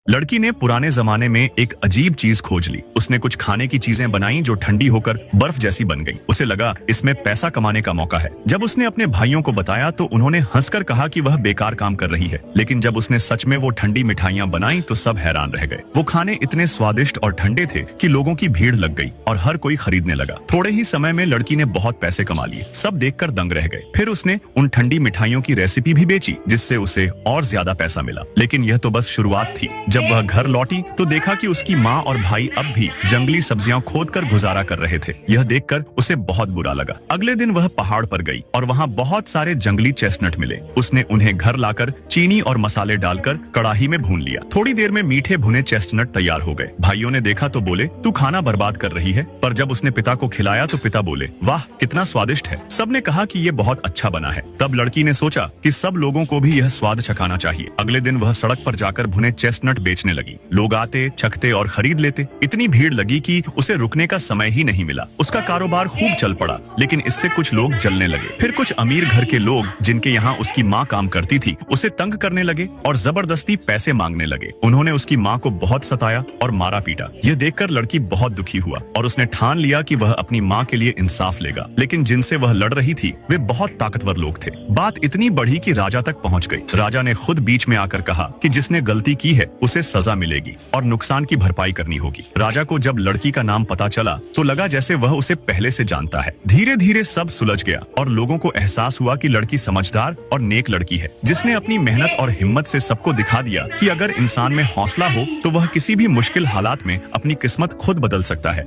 लड़की ने पुराने जमाने में एक अजीब चीज खोज ली। उसने कुछ खाने की चीजें बनाई जो ठंडी होकर बर्फ जैसी बन गई। उसे लगा इसमें पैसा कमाने का मौका है। जब उसने अपने भाइयों को बताया तो उन्होंने हंसकर कहा कि वह बेकार काम कर रही है। लेकिन जब उसने सच में वो ठंडी मिठाइयां बनाई तो सब हैरान रह गए। वो खाने इतने स्वादिष्ट और ठंडे थे कि लोगों की भीड़ लग गई और हर कोई खरीदने लगा। थोड़े ही समय में लड़की ने बहुत पैसे कमा लिए। सब देखकर दंग रह गए। फिर उसने उन ठंडी मिठाइयों की रेसिपी भी बेची, जिससे उसे और ज्यादा पैसा मिला। लेकिन यह तो बस शुरुआत थी। जब वह घर लौटी तो देखा कि उसकी माँ और भाई अब भी जंगली सब्जियां खोदकर गुजारा कर रहे थे। यह देखकर उसे बहुत बुरा लगा। अगले दिन वह पहाड़ पर गई और वहाँ बहुत सारे जंगली चेस्टनट मिले। उसने उन्हें घर लाकर चीनी और मसाले डालकर कड़ाही में भून लिया। थोड़ी देर में मीठे भुने चेस्टनट तैयार हो गए। भाइयों ने देखा तो बोले, तू खाना बर्बाद कर रही है। पर जब उसने पिता को खिलाया तो पिता बोले, वाह कितना स्वादिष्ट है। सबने कहा कि ये बहुत अच्छा बना है। तब लड़की ने सोचा कि सब लोगों को भी यह स्वाद चखाना चाहिए। अगले दिन वह सड़क पर जाकर भुने चेस्टनट बेचने लगी। लोग आते, चखते और खरीद लेते। इतनी भीड़ लगी कि उसे रुकने का समय ही नहीं मिला। उसका कारोबार खूब चल पड़ा, लेकिन इससे कुछ लोग जलने लगे। फिर कुछ अमीर घर के लोग, जिनके यहाँ उसकी माँ काम करती थी, उसे तंग करने लगे और जबरदस्ती पैसे मांगने लगे। उन्होंने उसकी माँ को बहुत सताया और मारा पीटा। यह देखकर लड़की बहुत दुखी हुआ और उसने ठान लिया कि वह अपनी माँ के लिए इंसाफ लेगा। लेकिन जिनसे वह लड़ रही थी वे बहुत ताकतवर लोग थे। बात इतनी बढ़ी कि राजा तक पहुँच गई। राजा ने खुद बीच में आकर कहा कि जिसने गलती की है उसे सजा मिलेगी और नुकसान की भरपाई करनी होगी। राजा को जब लड़की का नाम पता चला तो लगा जैसे वह उसे पहले से जानता है। धीरे धीरे सब सुलझ गया और लोगों को एहसास हुआ कि लड़की समझदार और नेक लड़की है, जिसने अपनी मेहनत और हिम्मत से सबको दिखा दिया कि अगर इंसान में हौसला हो तो वह किसी भी मुश्किल हालात में अपनी किस्मत खुद बदल सकता है।